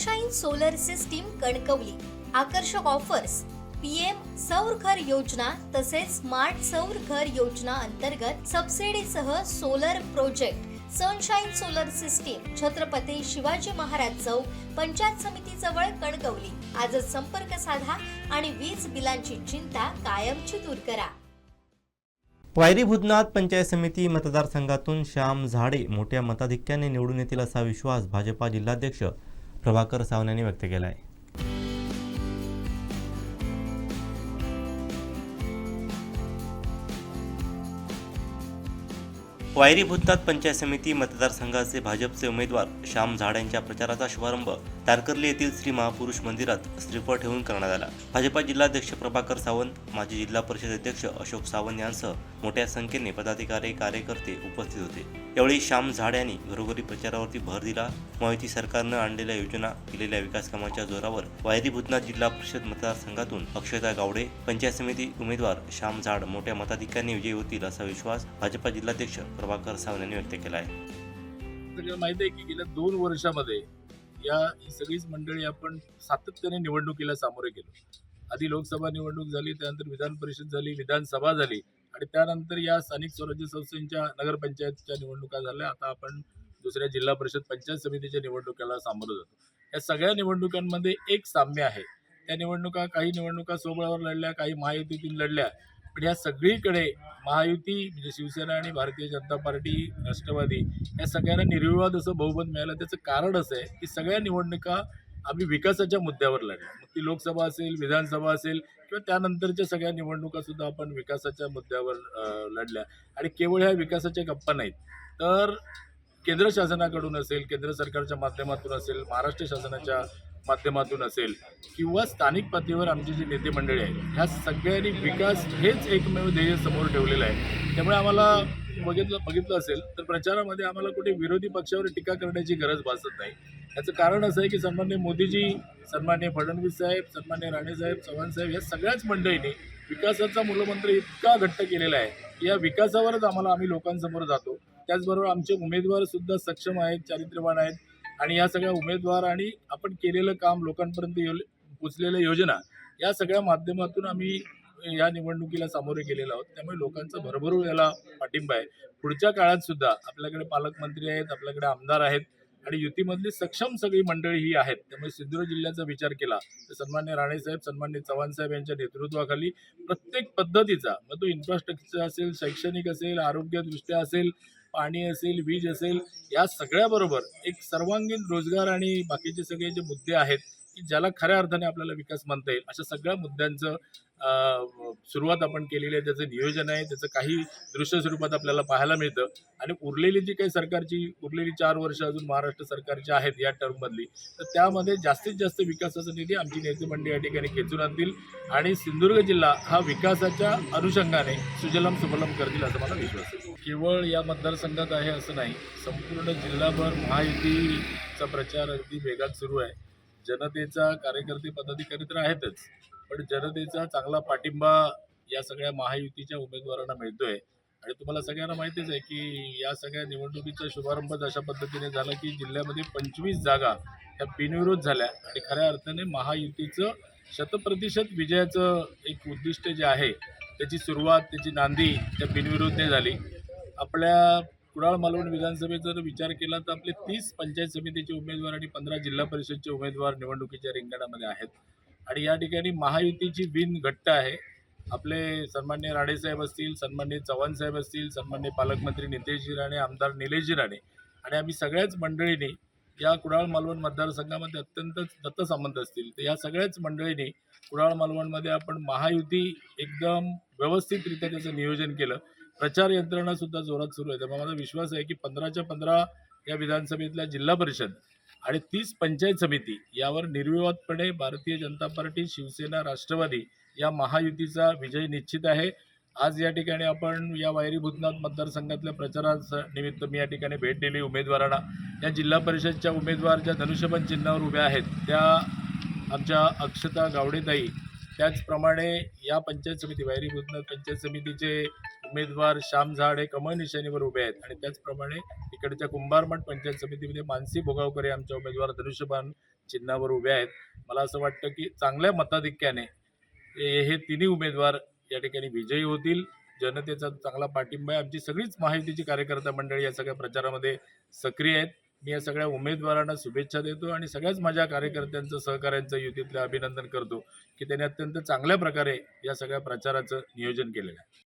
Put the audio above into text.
Sunshine solar system Kankavli आकर्षक offers PM सौर घर योजना तसेच स्मार्ट सौर घर योजना अंतर्गत सबसिडीसह solar project sunshine solar system Chhatrapati Shivaji Maharaj Chowk Panchayat Samiti जवळ कणकवली। आजच संपर्क साधा आणि वीज बिलांची चिंता कायमची दूर करा। वायरी भूतनाथ पंचायत समिती मतदारसंघातून श्याम झाडे मोठ्या मताधिक्याने निवडून येतील असा विश्वास भाजपा जिल्हाध्यक्ष प्रभाकर सावंत यांनी व्यक्त केला आहे। वायरी भूतनाथ पंचायत समिती मतदारसंघाचे भाजपचे उमेदवार श्याम झाडे यांच्या प्रचाराचा शुभारंभ तारकर्ली येथील श्री महापुरुष मंदिरात श्रीफळ ठेवून करण्यात आला। भाजपा जिल्हाध्यक्ष प्रभाकर सावंत, माजी जिल्हा परिषद अध्यक्ष अशोक सावंत यांसह मोठ्या संख्येने पदाधिकारी कार्यकर्ते उपस्थित होते। यावेळी श्याम झाडे यांनी घरोघरी प्रचारावरती भर दिला। महायुती सरकारनं आणलेल्या योजना, केलेल्या विकास कामांच्या जोरावर वायरी भूतनाथ जिल्हा परिषद मतदारसंघातून अक्षता गावडे पंचायत समिती उमेदवार श्याम झाड मोठ्या मताधिक्याने विजयी होतील असा विश्वास भाजपा जिल्हाध्यक्ष प्रभाकर सावंत यांनी व्यक्त केला आहे। सगळ्यांना माहिती आहे की गेल्या 2 वर्षामध्ये ही सगळीच मंडळी आपण सातत्याने निवडणुकीला सामोरे गेलो। आधी लोकसभा निवडणूक झाली, त्यानंतर विधान परिषद झाली, विधानसभा झाली आणि त्यानंतर या स्थानिक स्वराज्य संस्थांच्या नगरपंचायतच्या निवडणुका झाल्या। आता आपण दुसऱ्या जिल्हा परिषद पंचायत समितीच्या निवडणुकीला सामोरं जातो। या सगळ्या निवडणुकांमध्ये एक साम्य आहे। त्या निवडणुका काही निवडणुका स्वबळावर लढल्या, काही महायुतीतून लढल्या, पण या सगळीकडे महायुती म्हणजे शिवसेना आणि भारतीय जनता पार्टी, राष्ट्रवादी या सगळ्यांना निर्विवाद असं बहुमत मिळालं। त्याचं कारण असं आहे की सगळ्या निवडणुका आम्ही विकासाच्या मुद्द्यावर लढल्या। मग ती लोकसभा असेल, विधानसभा असेल किंवा त्यानंतरच्या सगळ्या निवडणुका सुद्धा आपण विकासाच्या मुद्द्यावर लढल्या। आणि केवळ ह्या विकासाच्या गप्पा नाहीत, तर केंद्र शासनाकडून असेल, केंद्र सरकारच्या माध्यमातून असेल, महाराष्ट्र शासनाच्या माध्यमातून असेल किंवा स्थानिक पातळीवर आमची जी नेते मंडळी आहे, ह्या सगळ्यांनी विकास हेच एकमेव ध्येय समोर ठेवलेलं आहे। त्यामुळे आम्हाला बघितलं असेल तर प्रचारामध्ये आम्हाला कुठे विरोधी पक्षावर टीका करण्याची गरज भासत नाही। याचं कारण असं आहे की सन्माननीय मोदीजी, सन्माननीय फडणवीस साहेब, सन्माननीय राणेसाहेब, चव्हाण साहेब या सगळ्याच मंडळींनी विकासाचा मूलमंत्र इतका घट्ट केलेला आहे की या विकासावरच आम्ही लोकांसमोर जातो। त्याचबरोबर आमचे उमेदवार सुद्धा सक्षम आहेत, चारित्र्यवान आहेत आणि या सगळ्या उमेदवार आणि आपण केलेलं काम, लोकांपर्यंत पोचलेल्या योजना या सगळ्या माध्यमातून आम्ही या निवडणुकीला सामोरे गेलेलो आहोत। त्यामुळे लोकांचा भरभरून याला पाठिंबा आहे। पुढच्या काळात सुद्धा आपल्याकडे पालकमंत्री आहेत, आपल्याकडे आमदार आहेत आणि युतीमधली सक्षम सगळी मंडळी ही आहेत। त्यामुळे सिंधुदुर्ग जिल्ह्याचा विचार केला तर सन्मान्य राणेसाहेब, सन्मान्य चव्हाण साहेब यांच्या नेतृत्वाखाली प्रत्येक पद्धतीचा, मग तो इन्फ्रास्ट्रक्चर असेल, शैक्षणिक असेल, आरोग्यदृष्ट्या असेल, पाणी असेल, वीज असेल, या सगळ्याबरोबर एक सर्वांगीण रोजगार आणि बाकीचे सगळे जे मुद्दे आहेत की ज्याला खऱ्या अर्थाने आपल्याला विकास म्हणता येईल, अशा सगळ्या मुद्द्यांचं सुरुवात आपण केलेली आहे। त्याचं नियोजन आहे, त्याचं काही दृश्य स्वरूपात आपल्याला पाहायला मिळतं आणि उरलेली जी काही उरलेली 4 वर्ष अजून महाराष्ट्र सरकारची आहेत या टर्ममधली, तर त्यामध्ये जास्तीत जास्त विकासाचा निधी आमची नेते मंडळी या ठिकाणी खेचून आणतील आणि सिंधुदुर्ग जिल्हा हा विकासाच्या अनुषंगाने सुजलाम सुफलाम करतील असा मला विश्वास आहे। केवळ या मतदारसंघात आहे असं नाही, संपूर्ण जिल्हाभर महायुतीचा प्रचार अगदी वेगात सुरू आहे। जनतेचा, कार्यकर्ते, पदाधिकारी तर आहेतच, पण जनतेचा चांगला पाठिंबा या सगळ्या महायुतीच्या उमेदवारांना मिळतोय। आणि तुम्हाला सगळ्यांना माहितीच आहे की या सगळ्या निवडणुकीचा शुभारंभ अशा पद्धतीने झाला की जिल्ह्यामध्ये 25 जागा ह्या बिनविरोध झाल्या आणि खऱ्या अर्थाने महायुतीचं 100% विजयाचं एक उद्दिष्ट जे आहे त्याची सुरुवात, त्याची नांदी त्या बिनविरोधने झाली। आपल्या कुडाळ मालवण विधानसभेचा जर विचार केला तर आपले 30 पंचायत समितीचे उमेदवार आणि 15 जिल्हा परिषदचे उमेदवार निवडणुकीच्या रिंगणामध्ये आहेत आणि या ठिकाणी महायुतीची विण घट्ट आहे। आपले सन्मान्य राणेसाहेब असतील, सन्मान्य चव्हाण साहेब असतील, सन्मान्य पालकमंत्री नितेशजी राणे, आमदार निलेशजी राणे आणि आम्ही सगळ्याच मंडळींनी या कुडाळ मालवण मतदारसंघामध्ये अत्यंत दत्तसामंत असतील, तर या सगळ्याच मंडळींनी कुडाळ मालवणमध्ये आपण महायुती एकदम व्यवस्थितरित्या त्याचं नियोजन केलं। प्रचार यंत्रणा सुद्धा जोरात सुरू आहे। त्यामुळे माझा विश्वास आहे की 15च्या 15 या विधानसभेतल्या जिल्हा परिषद आणि 30 पंचायत समिती यावर निर्विवादपणे भारतीय जनता पार्टी, शिवसेना, राष्ट्रवादी या महायुतीचा विजय निश्चित आहे। आज या ठिकाणी आपण या वायरी भूतनाथ मतदारसंघातल्या प्रचारानिमित्त मी या ठिकाणी भेट दिली उमेदवारांना। या जिल्हा परिषदच्या उमेदवार ज्या धनुष्यबाण चिन्हावर उभ्या आहेत त्या आमच्या अक्षता गावडेताई, त्याचप्रमाणे या पंचायत समिती वायरी भूतनाथ पंचायत समितीचे उमेदवार श्याम झाड हे कमळ निशाणीवर उभे आहेत आणि त्याचप्रमाणे इकडच्या कुंभारमठ पंचायत समितीमध्ये मानसी भोगावकर आमच्या उमेदवार धनुष्यबाण चिन्हावर उभे आहेत. मला असं वाटतं की चांगल्या मताधिक्याने हे तिन्ही उमेदवार या ठिकाणी विजयी होतील. जनतेचा चांगला पाठिंबा आहे. आमची सगळीच महायुतीची कार्यकर्ता मंडळी या सगळ्या प्रचारामध्ये सक्रिय आहेत. मी या सगळ्या उमेदवारांना शुभेच्छा देतो आणि सगळ्याच माझ्या कार्यकर्त्यांचं, सहकाऱ्यांचं युतीतलं अभिनंदन करतो की त्यांनी अत्यंत चांगल्या प्रकारे या सगळ्या प्रचाराचं नियोजन केलेलं आहे.